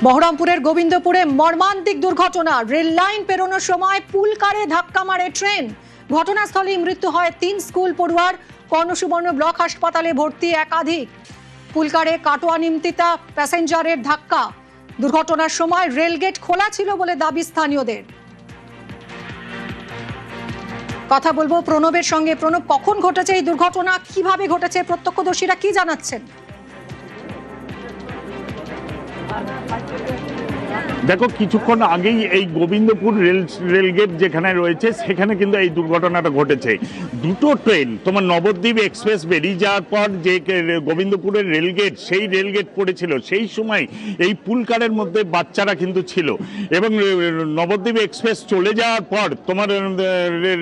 বহরমপুরের গোবিন্দপুরে মর্মান্তিক দুর্ঘটনা। রেল লাইন পেরোনোর সময় পুলকারে ধাক্কা মারে ট্রেন। ঘটনাস্থলেই মৃত্যু হয় 3 স্কুল পড়ুয়ার। কর্ণসুবর্ণ ব্লক হাসপাতালে ভর্তি একাধিক। পুলকারে কাটোয়া নিমতিতা প্যাসেঞ্জারের ধাক্কা। দুর্ঘটনার সময় রেলগেট খোলা ছিল বলে দাবি স্থানীয়দের। কথা বলবো প্রণবের সঙ্গে। প্রণব, কখন ঘটেছে এই দুর্ঘটনা, কিভাবে ঘটেছে, প্রত্যক্ষদর্শীরা কি জানাচ্ছেন? দেখো, কিছুক্ষণ আগেই এই গোবিন্দপুর রেলগেট যেখানে রয়েছে সেখানে কিন্তু এই দুর্ঘটনাটা ঘটেছে। দুটো ট্রেন তোমার নবদ্বীপ এক্সপ্রেস বেরিয়ে যাওয়ার পর যে গোবিন্দপুরের রেলগেট, সেই রেলগেট পড়েছিল। সেই সময় এই পুলকারের মধ্যে বাচ্চারা কিন্তু ছিল এবং নবদ্বীপ এক্সপ্রেস চলে যাওয়ার পর তোমার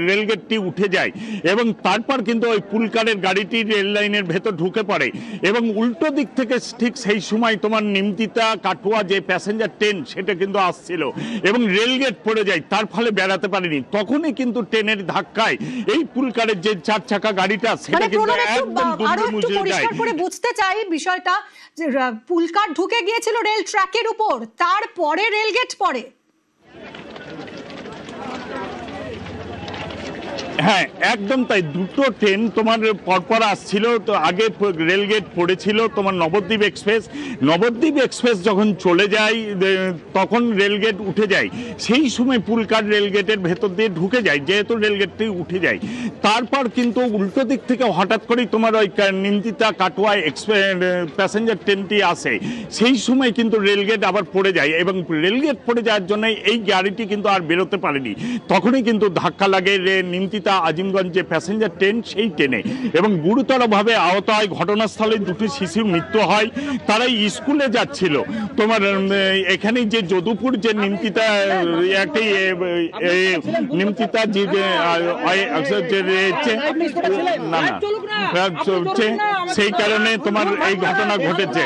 রেলগেটটি উঠে যায় এবং তারপর কিন্তু ওই পুলকারের গাড়িটি রেল লাইনের ভেতর ঢুকে পড়ে এবং উল্টো দিক থেকে ঠিক সেই সময় তোমার নিমতিতা কাটোয়া যে প্যাসেঞ্জার ট্রেন সেটা কিন্তু আসছিল এবং রেলগেট পড়ে যায়, তার ফলে বেড়াতে পারেনি। তখনই কিন্তু ট্রেনের ধাক্কায় এই পুলকারের যে 4 চাকা গাড়িটা সেটা কিন্তু একদম দুমড়ে মুচড়ে যায়। করে বুঝতে চাই বিষয়টা, যে পুলকার ঢুকে গিয়েছিল রেল ট্র্যাকের উপর, তারপরে রেলগেট পড়ে। হ্যাঁ, একদম তাই। দুটো ট্রেন তোমার পরপর আসছিল। তো আগে রেলগেট পড়েছিল তোমার নবদ্বীপ এক্সপ্রেস। নবদ্বীপ এক্সপ্রেস যখন চলে যায় তখন রেলগেট উঠে যায়। সেই সময় পুলকার রেলগেটের ভেতর দিয়ে ঢুকে যায়, যেহেতু রেলগেটটি উঠে যায়। তারপর কিন্তু উল্টো দিক থেকে হঠাৎ করেই তোমার ওই নিমতিতা কাটোয়া প্যাসেঞ্জার ট্রেনটি আসে। সেই সময় কিন্তু রেলগেট আবার পড়ে যায় এবং রেলগেট পড়ে যাওয়ার জন্য এই গাড়িটি কিন্তু আর বেরোতে পারেনি। তখনই কিন্তু ধাক্কা লাগে নিমতিতা আজিমগঞ্জ যে প্যাসেঞ্জার ট্রেন, সেই ট্রেনে এবং গুরুতরভাবে আহত হয়। ঘটনাস্থলে 2টি শিশুর মৃত্যু হয়। তারাই স্কুলে যাচ্ছিল। তোমার এখানে যে যদুপুর যে নিমতিতা একটি নিমতিতা যে না সেই কারণে তোমার এই ঘটনা ঘটেছে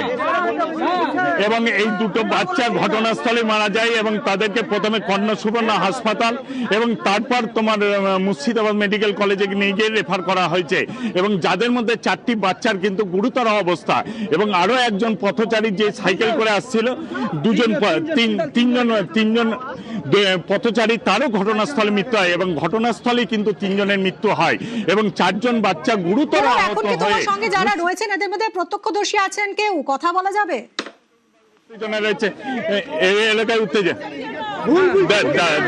এবং এই দুটো বাচ্চা ঘটনাস্থলে মারা যায় এবং তাদেরকে প্রথমে কর্ণসুবর্ণ হাসপাতাল এবং তারপর তোমার মুর্শিদাবাদ মেডিকেল কলেজে নিয়ে গিয়ে রেফার করা হয়েছে এবং যাদের মধ্যে 4টি বাচ্চার কিন্তু গুরুতর অবস্থা এবং আরো একজন পথচারী যে সাইকেল করে আসছিল, তিনজন পথচারী, তারও ঘটনাস্থলে মৃত্যু হয় এবং ঘটনাস্থলে কিন্তু 3 জনের মৃত্যু হয় এবং 4 জন বাচ্চা গুরুতর আহত হয়। সঙ্গে যারা রয়েছেন এদের মধ্যে প্রত্যক্ষদর্শী আছেন কেউ, কথা বলা যাবে? রয়েছে এই এলাকায় উঠতে যায়।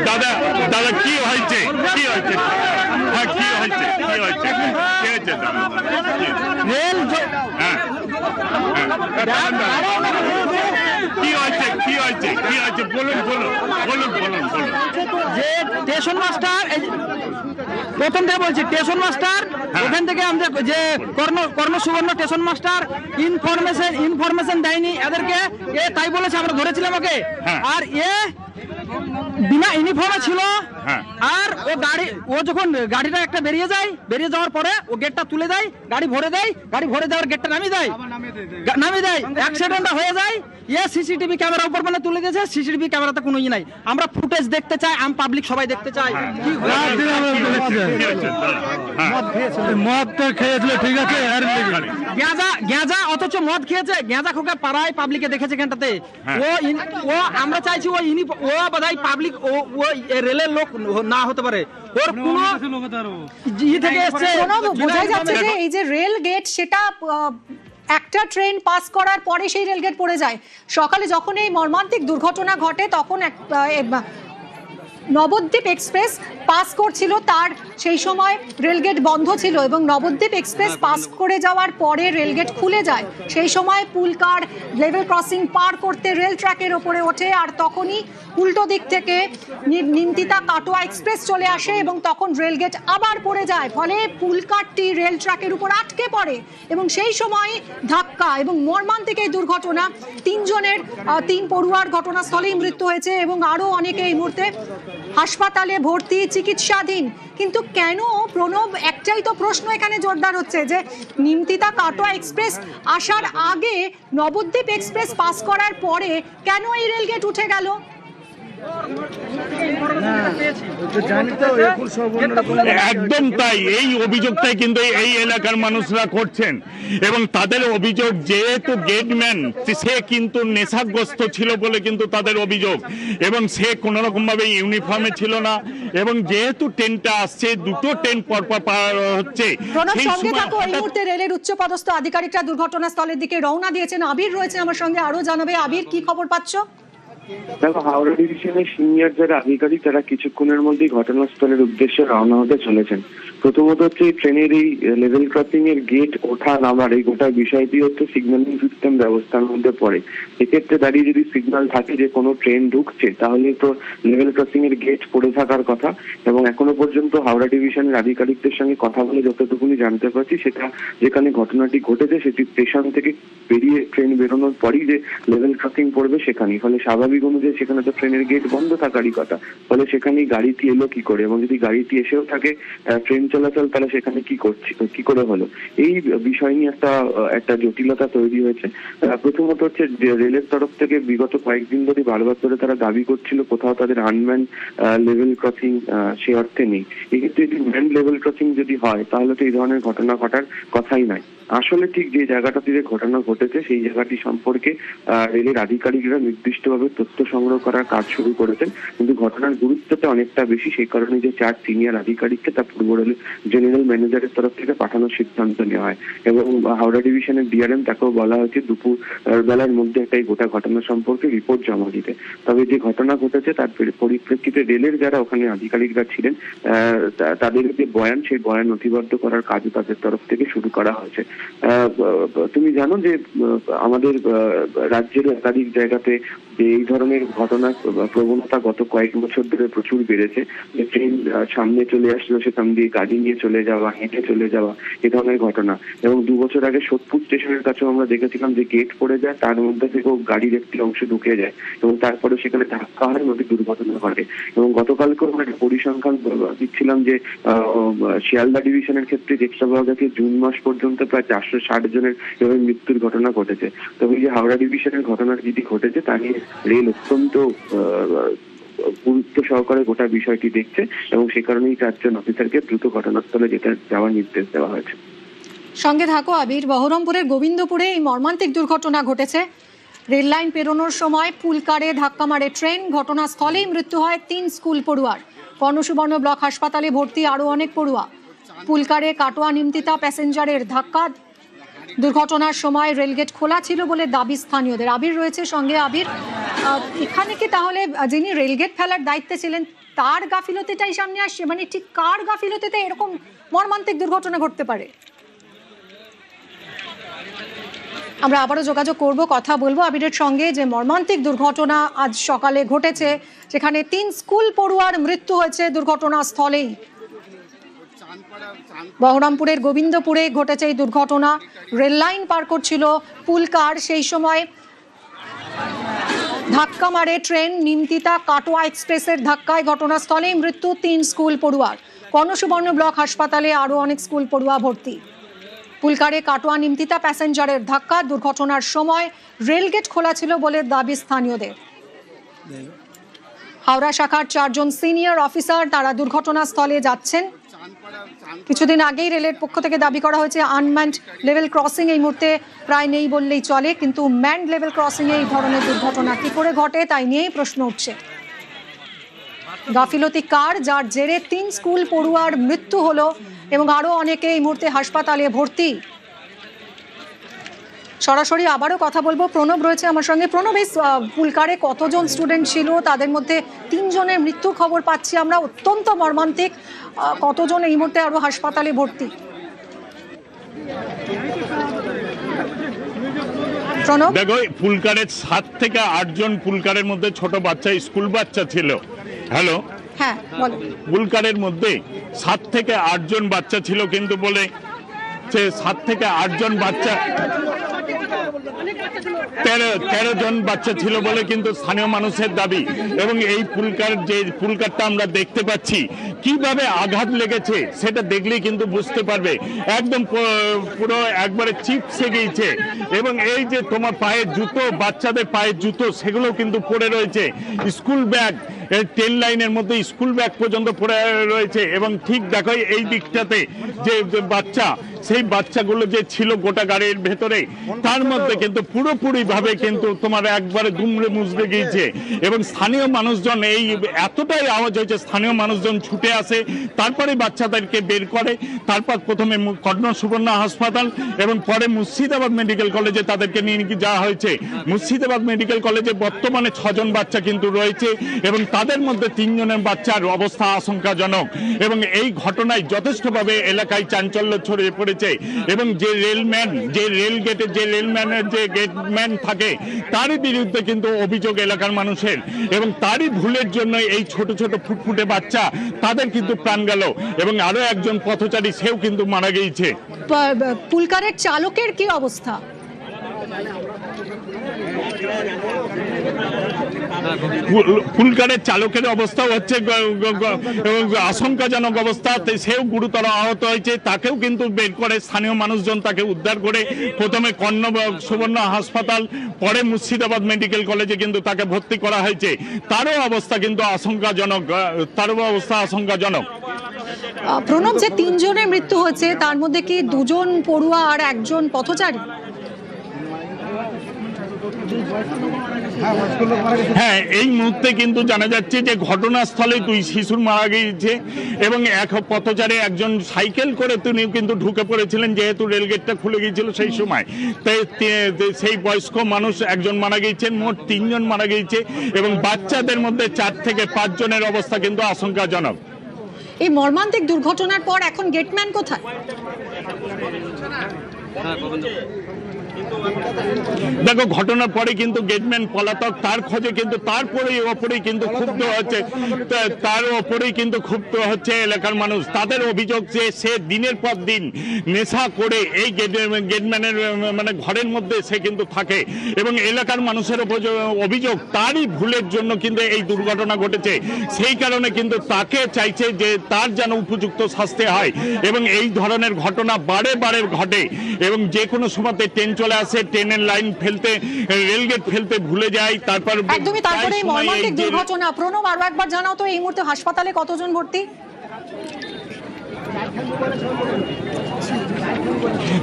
দাদা দাদা কি হয়েছে, কি হয়েছে, কি হয়েছে, কি হয়েছে, কি হয়েছে রেল কি হয়েছে, কি হয়েছে, কি হয়েছে বলুন বলুন বলুন বলুন বলুন। যে স্টেশন মাস্টার, প্রথম থেকে বলছি, স্টেশন মাস্টার ওখান থেকে আমাদের যে কর্ণসুবর্ণ স্টেশন মাস্টার ইনফরমেশন দেয়নি এদেরকে, তাই বলেছে আমরা ধরেছিলাম ওকে। আর বিনা ইউনিফর্মে ছিল আর ও যখন গাড়িটা একটা বেরিয়ে যাওয়ার পরে ও গেটটা তুলে দেয়, গাড়ি ভরে দেওয়ার গেটটা নামিয়ে দেয় অ্যাক্সিডেন্ট হয়ে যায়। সিসিটিভি ক্যামেরা উপর মানে তুলে দিয়েছে। সিসিটিভি ক্যামেরাতে কোনো নাই। আমরা ফুটেজ দেখতে চাই, পাবলিক সবাই দেখতে চাই। মদ তো খেয়েছিল, ঠিক আছে, গ্যাঁজা অথচ মদ খেয়েছে। গ্যাঁজা খোকে পাড়ায় পাবলিকে দেখেছে এখানটাতে। ও আমরা চাইছি ও বোধহয় পাবলিক ও রেলের লোক না হতে পারে। ওর কোনো থেকে এসছে। বোঝা যাচ্ছে যে এই যে রেল গেট, সেটা একটা ট্রেন পাস করার পরে সেই রেলগেট পড়ে যায়। সকালে যখন এই মর্মান্তিক দুর্ঘটনা ঘটে তখন নবদ্বীপ এক্সপ্রেস পাস করছিল, তার সেই সময় রেলগেট বন্ধ ছিল এবং নবদ্বীপ এক্সপ্রেস পাস করে যাওয়ার পরে রেলগেট খুলে যায়। সেই সময় পুলকার লেভেল ক্রসিং পার করতে রেল ট্র্যাকের ওপরে ওঠে আর তখনই উল্টো দিক থেকে নিমতিতা কাটোয়া এক্সপ্রেস চলে আসে এবং তখন রেলগেট আবার পড়ে যায়। ফলে পুলকারটি রেল ট্র্যাকের উপর আটকে পড়ে এবং সেই সময় ধাক্কা এবং মর্মান্তিক এই দুর্ঘটনা। 3 পড়ুয়ার ঘটনাস্থলেই মৃত্যু হয়েছে এবং আরো অনেকে এই মুহূর্তে হাসপাতালে ভর্তি, চিকিৎসাধীন। কিন্তু কেন, প্রণব, একটাই তো প্রশ্ন এখানে জোরদার হচ্ছে যে নিমতিতা কাটোয়া এক্সপ্রেস আসার আগে নবদ্বীপ এক্সপ্রেস পাস করার পরে কেন এই রেলগেট উঠে গেল? একদম তাই, এই অভিযোগটাই কিন্তু এই এলাকার মানুষরা করছেন এবং তাদের অভিযোগ যেহেতু গেটম্যান সে কিন্তু নেশাগ্রস্ত ছিল বলে কিন্তু তাদের অভিযোগ এবং সে কোনো রকম ভাবে ইউনিফর্মে ছিল না এবং যেহেতু ট্রেনটা আসছে দুটো ট্রেন পরপর পার হচ্ছে প্রণব সেই সঙ্গে সময় থাকো, এই মুহূর্তে রেলের উচ্চপদস্থ আধিকারিকরা দুর্ঘটনাস্থলের দিকে রওনা দিয়েছেন। আবির রয়েছে আমার সঙ্গে, আরো জানাবে। আবির, কি খবর পাচ্ছ? দেখো, হাওড়া ডিভিশনের সিনিয়র যারা আধিকারিক তারা কিছুক্ষণের মধ্যেই ঘটনাস্থলের উদ্দেশ্যে রওনা হতে চলেছেন। প্রথমত হচ্ছে ট্রেনের এই লেভেল ক্রসিং এর গেট ওঠা নামার এই গোটা বিষয়টি হচ্ছে সিগন্যালিং সিস্টেম ব্যবস্থার মধ্যে পড়ে। এক্ষেত্রে দাঁড়িয়ে যদি সিগন্যাল থাকে যে কোনো ট্রেন ঢুকছে তাহলে তো লেভেল ক্রসিং এর গেট পড়ে থাকার কথা। এবং এখনো পর্যন্ত হাওড়া ডিভিশনের আধিকারিকদের সঙ্গে কথা বলে যতটুকুনি জানতে পারছি সেটা যেখানে ঘটনাটি ঘটেছে সেটি স্টেশন থেকে বেরিয়ে ট্রেন বেরোনোর পরই যে লেভেল ক্রসিং পড়বে সেখানেই। ফলে স্বাভাবিক অনুযায়ী সেখানে তো ট্রেনের গেট বন্ধ থাকারই কথা। ফলে সেখানেই গাড়িটি এলো কি করে, এবং যদি গাড়িটি এসেও থাকে ট্রেন চলাচল তাহলে সেখানে কি করে হলো, এই বিষয় নিয়ে একটা জটিলতা তৈরি হয়েছে। প্রথমত হচ্ছে রেলের তরফ থেকে বিগত কয়েকদিন ধরে বারবার করে তারা দাবি করছিল কোথাও তাদের আনম্যান লেভেল ক্রসিং সে অর্থে নেই। এক্ষেত্রে যদি ম্যান লেভেল ক্রসিং যদি হয় তাহলে তো এই ধরনের ঘটনা ঘটার কথাই নাই। আসলে ঠিক যে জায়গাটাতে যে ঘটনা ঘটেছে সেই জায়গাটি সম্পর্কে রেলের আধিকারিকরা নির্দিষ্টভাবে তথ্য সংগ্রহ করার কাজ শুরু করেছেন, কিন্তু ঘটনার গুরুত্বটা অনেকটা বেশি। সেই কারণে যে 4 সিনিয়র আধিকারিককে তা পূর্ব রেলের জেনারেল ম্যানেজারের তরফ থেকে পাঠানোর সিদ্ধান্ত নেওয়া হয় এবং হাওড়া ডিভিশনের ডিআরএম তাকেও বলা হয়েছে দুপুর বেলার মধ্যে একটা এই গোটা ঘটনা সম্পর্কে রিপোর্ট জমা দিতে। তবে যে ঘটনা ঘটেছে তার পরিপ্রেক্ষিতে রেলের যারা ওখানে আধিকারিকরা ছিলেন তাদের যে বয়ান সেই বয়ান নথিবদ্ধ করার কাজও তাদের তরফ থেকে শুরু করা হয়েছে। তুমি জানো যে আমাদের রাজ্যের একাধিক জায়গাতে যে এই ধরনের ঘটনা প্রবণতা গত কয়েক বছর ধরে প্রচুর বেড়েছে, যে ট্রেন সামনে চলে আসলো সেখান দিয়ে গাড়ি নিয়ে চলে যাওয়া, হেঁটে চলে যাওয়া, এই ধরনের ঘটনা। এবং 2 বছর আগে সোদপুর স্টেশনের কাছেও আমরা দেখেছিলাম যে গেট পড়ে যায়, তার মধ্যে থেকেও গাড়ির একটি অংশ ঢুকে যায় এবং তারপরে সেখানে ধাক্কা হয়, নদী দুর্ঘটনা ঘটে। এবং গতকালকেও আমরা পরিসংখ্যান দিচ্ছিলাম যে শিয়ালদা ডিভিশনের ক্ষেত্রে চেষ্টা পাওয়া গেছে জুন মাস পর্যন্ত প্রায় 460 জনের এভাবে মৃত্যুর ঘটনা ঘটেছে। তবে এই যে হাওড়া ডিভিশনের ঘটনা যেটি ঘটেছে তা নিয়ে রেল অত্যন্ত গুরুত্ব সহকারে গোটা বিষয়টি দেখছে এবং সে কারণেই 4 জন অফিসারকে দ্রুত ঘটনাস্থলে যাওয়ার নির্দেশ দেওয়া হয়েছে। সঙ্গে থাকো আবির। বহরমপুরের গোবিন্দপুরে এই মর্মান্তিক দুর্ঘটনা ঘটেছে। রেল লাইন পেরোনোর সময় পুলকারে ধাক্কা মারে ট্রেন, ঘটনাস্থলেই মৃত্যু হয় 3 স্কুল পড়ুয়ার। কর্ণসুবর্ণ ব্লক হাসপাতালে ভর্তি আরো অনেক পড়ুয়া। পুলকারে কাটোয়া নিমতিতা প্যাসেঞ্জারের ধাক্কা। দুর্ঘটনার সময় রেলগেট খোলা ছিল বলে দাবি স্থানীয়দের। আবির রয়েছে সঙ্গে। আবির, এখানে কি তাহলে যিনি রেলগেট ফেলার দায়িত্বে ছিলেন তার গাফিলতিটাই সামনে আসছে? মানে ঠিক কার গাফিলতিতে এরকম মর্মান্তিক দুর্ঘটনা ঘটতে পারে? আমরা আবারও যোগাযোগ করব, কথা বলবো আবিরের সঙ্গে। যে মর্মান্তিক দুর্ঘটনা আজ সকালে ঘটেছে, যেখানে 3 স্কুল পড়ুয়ার মৃত্যু হয়েছে দুর্ঘটনাস্থলেই। বহরমপুরের গোবিন্দপুরে ঘটেছে এই দুর্ঘটনা। রেল লাইন পার করছিল পুলকার, সেই সময় ধাক্কা মারে ট্রেন। নিমতিতা কাটোয়া এক্সপ্রেসের ধাক্কায় ঘটনাস্থলেই মৃত্যু 3 স্কুল পড়ুয়ার। কর্ণসুবর্ণ ব্লক হাসপাতালে আরো অনেক স্কুল পড়ুয়া ভর্তি। পুলকারে কাটোয়া নিমতিতা প্যাসেঞ্জারের ধাক্কা। দুর্ঘটনার সময় রেলগেট খোলা ছিল বলে দাবি স্থানীয়দের। হাওড়া শাখার 4 জন সিনিয়র অফিসার তারা দুর্ঘটনাস্থলে যাচ্ছেন। কিছুদিন আগেই রেলের পক্ষ থেকে দাবি করা হয়েছে আনম্যান্ড লেভেল ক্রসিং এই মুহূর্তে প্রায় নেই বললেই চলে, কিন্তু ম্যান্ড লেভেল ক্রসিং এ এই ধরনের দুর্ঘটনা কি করে ঘটে তাই নিয়েই প্রশ্ন উঠছে। গাফিলতি কার, যার জেরে 3 স্কুল পড়ুয়ার মৃত্যু হলো এবং আরো অনেকে এই মুহূর্তে হাসপাতালে ভর্তি। সরাসরি আবারও কথা বলবো, প্রণব রয়েছে আমার সঙ্গে। প্রণব, এই পুলকারে কতজন স্টুডেন্ট ছিল? তাদের মধ্যে 3 জনের মৃত্যুর খবর পাচ্ছি আমরা, অত্যন্ত মর্মান্তিক। কতজন এই মুহূর্তে আরো হাসপাতালে ভর্তি? প্রণব, দেখো, পুলকারের 7 থেকে 8 জন পুলকারের মধ্যে ছোট বাচ্চা, স্কুল বাচ্চা ছিল। হ্যালো, হ্যাঁ বলো। পুলকারের মধ্যে 7 থেকে 8 জন বাচ্চা ছিল, কিন্তু বলে 7 থেকে 8 জন বাচ্চা 13 জন বাচ্চা ছিল বলে কিন্তু স্থানীয় মানুষের দাবি। এবং এই পুলকারটা আমরা দেখতে পাচ্ছি, কিভাবে আঘাত লেগেছে সেটা দেখলেই কিন্তু বুঝতে পারবে। একদম পুরো একবারে চিপসে গিয়েছে। এবং এই যে তোমার পায়ের জুতো, বাচ্চাদের পায়ের জুতো, সেগুলো কিন্তু পড়ে রয়েছে। স্কুল ব্যাগ ট্রেন লাইনের মধ্যে স্কুল ব্যাগ পর্যন্ত পড়ে রয়েছে। এবং ঠিক দেখো এই দিকটাতে যে বাচ্চা, সেই বাচ্চাগুলো যে ছিল গোটা গাড়ির ভেতরে, তার মধ্যে কিন্তু পুরোপুরি ভাবে কিন্তু তোমার একবারে দুমড়ে মুচড়ে গিয়েছে। এবং স্থানীয় মানুষজন, এই এতটাই আওয়াজ হয়েছে, স্থানীয় মানুষজন ছুটে আসে, তারপরে বাচ্চাদেরকে বের করে, তারপর প্রথমে কর্ণ সুবর্ণ হাসপাতাল এবং পরে মুর্শিদাবাদ মেডিকেল কলেজে তাদেরকে নিয়ে যাওয়া হয়েছে। মুর্শিদাবাদ মেডিকেল কলেজে বর্তমানে 6 জন বাচ্চা কিন্তু রয়েছে এবং তাদের মধ্যে 3 জনের বাচ্চার অবস্থা আশঙ্কাজনক। এবং এই ঘটনায় যথেষ্টভাবে এলাকায় চাঞ্চল্য ছড়িয়ে পড়েছে। এবং যে রেলম্যান, যে রেল গেটের যে রেলম্যানের যে গেটম্যান থাকে, তারই বিরুদ্ধে কিন্তু অভিযোগ এলাকার মানুষের। এবং তারই ভুলের জন্য এই ছোট ছোট ফুটফুটে বাচ্চা, তাদের কিন্তু প্রাণ গেল এবং আরো একজন পথচারী, সেও কিন্তু মারা গিয়েছে। পুলকারের চালকের কি অবস্থা? পুলকারের চালকের অবস্থা হচ্ছে আশঙ্কাজনক অবস্থা, সেও গুরুতর আহত হয়েছে। তাকেও কিন্তু বের করে স্থানীয় মানুষজন তাকে উদ্ধার করে প্রথমে কর্ণ সুবর্ণ হাসপাতাল, পরে মুর্শিদাবাদ মেডিকেল কলেজে কিন্তু তাকে ভর্তি করা হয়েছে। তারও অবস্থা কিন্তু আশঙ্কাজনক। প্রণব, যে 3 জনের মৃত্যু হয়েছে তার মধ্যে কি 2 জন পড়ুয়া আর 1 জন পথচারী? হ্যাঁ, এই মুহূর্তে কিন্তু জানা যাচ্ছে যে ঘটনাস্থলে 2 শিশুর মারা গিয়েছে এবং এক পথচারী, একজন সাইকেল করে তিনি কিন্তু ঢুকে পড়েছিলেন, যেহেতু রেলগেটটা খুলে গিয়েছিল সেই সময়। তাই সেই বয়স্ক মানুষ 1 জন মারা গিয়েছেন, মোট 3 জন মারা গিয়েছে এবং বাচ্চাদের মধ্যে 4 থেকে 5 জনের অবস্থা কিন্তু আশঙ্কাজনক। এই মর্মান্তিক দুর্ঘটনার পর এখন গেটম্যান কোথায়? দেখো, ঘটনার পরে কিন্তু গেটম্যান পলাতক, তার খোঁজে কিন্তু ওপরেই কিন্তু ক্ষুব্ধ হচ্ছে, তার ওপরেই কিন্তু ক্ষুব্ধ হচ্ছে এলাকার মানুষ। তাদের অভিযোগ যে সে দিনের পর দিন নেশা করে এই গেটম্যানের মানে ঘরের মধ্যে সে কিন্তু থাকে এবং এলাকার মানুষের অভিযোগ তারই ভুলের জন্য কিন্তু এই দুর্ঘটনা ঘটেছে। সেই কারণে কিন্তু তাকে চাইছে যে তার যেন উপযুক্ত শাস্তি হয় এবং এই ধরনের ঘটনা বারে বারে ঘটে এবং যে কোনো সময়তে ট্রেন চলে আসে, ট্রেনের লাইন ফেলতে, রেলগেট ফেলতে ভুলে যায়, তারপর একদমই তারপরে এই মর্মান্তিক দুর্ঘটনা। প্রণব, আরো একবার জানাও তো এই মুহূর্তে হাসপাতালে কতজন ভর্তি?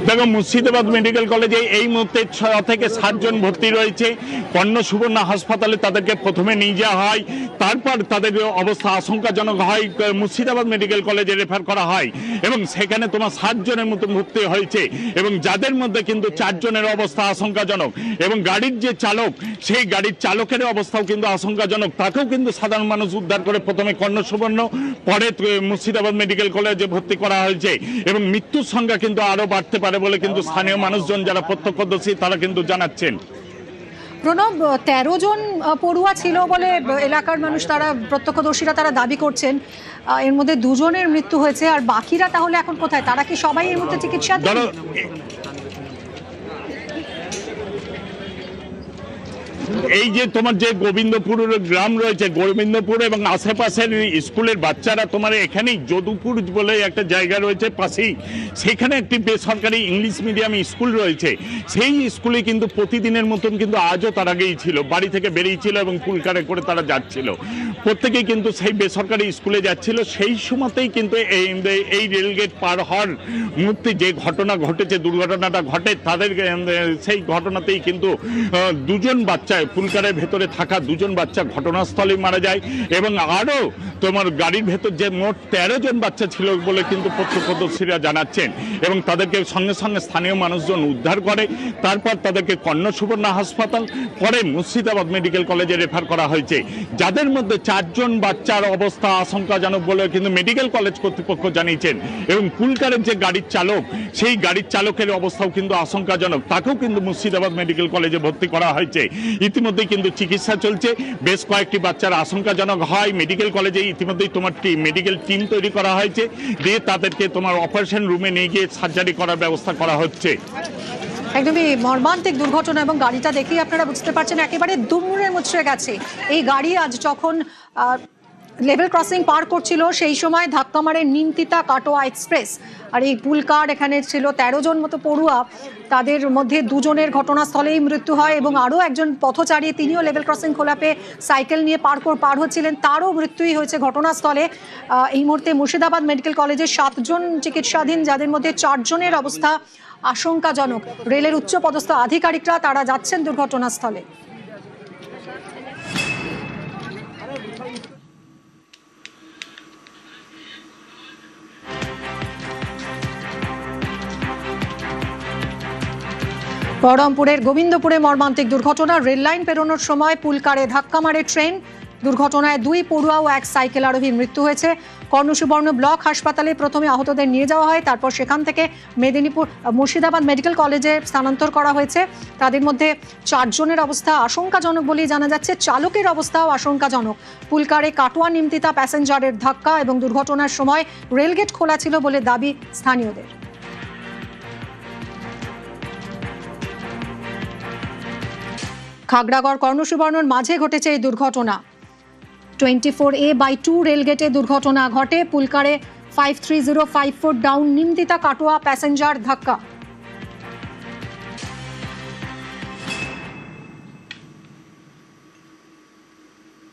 দেখো, মুর্শিদাবাদ মেডিকেল কলেজে এই মুহূর্তে 6 থেকে 7 জন ভর্তি রয়েছে। কর্ণ সুবর্ণ হাসপাতালে তাদেরকে প্রথমে নিয়ে যাওয়া হয়, তারপর তাদের অবস্থা আশঙ্কাজনক হয়, মুর্শিদাবাদ মেডিকেল কলেজে রেফার করা হয় এবং সেখানে তোমার 7 জনের মতো ভর্তি হয়েছে এবং যাদের মধ্যে কিন্তু 4 জনের অবস্থা আশঙ্কাজনক এবং গাড়ির যে চালক, সেই গাড়ির চালকের অবস্থাও কিন্তু আশঙ্কাজনক। তাকেও কিন্তু সাধারণ মানুষ উদ্ধার করে প্রথমে কর্ণ সুবর্ণ, পরে মুর্শিদাবাদ মেডিকেল কলেজে ভর্তি করা হয়েছে এবং মৃত্যুর সংখ্যা কিন্তু আরো বাড়তে পারে বলে কিন্তু স্থানীয় মানুষজন যারা প্রত্যক্ষদর্শী তারা কিন্তু জানাচ্ছেন। প্রণব, 13 জন পড়ুয়া ছিল বলে এলাকার মানুষ, তারা প্রত্যক্ষদর্শীরা তারা দাবি করছেন। এর মধ্যে 2 জনের মৃত্যু হয়েছে, আর বাকিরা তাহলে এখন কোথায়? তারা কি সবাই এর মধ্যে চিকিৎসাধীন? এই যে তোমার যে গোবিন্দপুর গ্রাম রয়েছে, গোবিন্দপুর এবং আশেপাশের স্কুলের বাচ্চারা তোমার এখানেই যদুপুর বলে একটা জায়গা রয়েছে পাশেই, সেখানে একটি বেসরকারি ইংলিশ মিডিয়াম স্কুল রয়েছে। সেই স্কুলে কিন্তু প্রতিদিনের মতন কিন্তু আজও তারা গিয়েছিল, বাড়ি থেকে বেরিয়েছিল এবং পুলকারে করে তারা যাচ্ছিল। প্রত্যেকেই কিন্তু সেই বেসরকারি স্কুলে যাচ্ছিল। সেই সময়তেই কিন্তু এই রেলগেট পার হওয়ার মুহূর্তে যে ঘটনা ঘটেছে, দুর্ঘটনাটা ঘটে, তাদের সেই ঘটনাতেই কিন্তু 2 জন বাচ্চা, পুলকারের ভেতরে থাকা 2 জন বাচ্চা ঘটনাস্থলে মারা যায় এবং আরো তোমার গাড়ির ভেতর যে মোট 13 জন বাচ্চা ছিল বলে কিন্তু প্রত্যক্ষদর্শীরা জানাচ্ছেন এবং তাদেরকে সঙ্গে সঙ্গে স্থানীয় মানুষজন উদ্ধার করে। তারপর তাদেরকে কর্ণ সুবর্ণ হাসপাতাল, পরে মুর্শিদাবাদ মেডিকেল কলেজে রেফার করা হয়েছে। যাদের মধ্যে 4 জন বাচ্চার অবস্থা আশঙ্কাজনক বলে কিন্তু মেডিকেল কলেজ কর্তৃপক্ষ জানিয়েছেন এবং পুলকারের যে গাড়ির চালক, সেই গাড়ির চালকের অবস্থাও কিন্তু আশঙ্কাজনক। তাকেও কিন্তু মুর্শিদাবাদ মেডিকেল কলেজে ভর্তি করা হয়েছে। ইতিমধ্যে কিন্তু চিকিৎসা চলছে। বেশ কয়েকটি বাচ্চার আশঙ্কাজনক হয়। মেডিকেল কলেজে ইতিমধ্যেই তোমার মেডিকেল টিম তৈরি করা হয়েছে, দিয়ে তাদেরকে তোমার অপারেশন রুমে নিয়ে গিয়ে সার্জারি করার ব্যবস্থা করা হচ্ছে। একদমই মর্মান্তিক দুর্ঘটনা এবং গাড়িটা দেখেই আপনারা বুঝতে পারছেন একেবারে দুমড়ে মুচড়ে গেছে এই গাড়ি। আজ যখন লেভেল ক্রসিং পার করছিল সেই সময় ধাক্কা মারে নিমতিতা কাটোয়া এক্সপ্রেস। আর এই পুলকার এখানে ছিল 13 জন মতো পড়ুয়া, তাদের মধ্যে 2 জনের ঘটনাস্থলেই মৃত্যু হয় এবং আরও একজন পথচারী, তিনিও লেভেল ক্রসিং খোলা পেয়ে সাইকেল নিয়ে পার হচ্ছিলেন, তারও মৃত্যুই হয়েছে ঘটনাস্থলে। এই মুহূর্তে মুর্শিদাবাদ মেডিকেল কলেজে 7 জন চিকিৎসাধীন, যাদের মধ্যে 4 জনের অবস্থা আশঙ্কাজনক। রেলের উচ্চপদস্থ আধিকারিকরা তারা যাচ্ছেন দুর্ঘটনাস্থলে। বহরমপুরের গোবিন্দপুরে মর্মান্তিক দুর্ঘটনা। রেল লাইন পেরোনোর সময় পুলকারে ধাক্কা মারে ট্রেন। দুর্ঘটনায় 2 পড়ুয়া ও 1 সাইকেল আরোহীর মৃত্যু হয়েছে। কর্ণসুবর্ণ ব্লক হাসপাতালে প্রথমে আহতদের নিয়ে যাওয়া হয়, তারপর সেখান থেকে মুর্শিদাবাদ মেডিকেল কলেজে স্থানান্তর করা হয়েছে। তাদের মধ্যে 4 জনের অবস্থা আশঙ্কাজনক বলেই জানা যাচ্ছে, চালকের অবস্থাও আশঙ্কাজনক। পুলকারে কাটোয়া নিমতিতা প্যাসেঞ্জারের ধাক্কা এবং দুর্ঘটনার সময় রেলগেট খোলা ছিল বলে দাবি স্থানীয়দের। খাগড়াগড় কর্ণসুবর্ণর মাঝে ঘটেছে এই দুর্ঘটনা। 24A/2 রেলগেটে দুর্ঘটনা ঘটে। পুলকারে 53054 ডাউন নিমতিতা কাটোয়া প্যাসেঞ্জার ধাক্কা।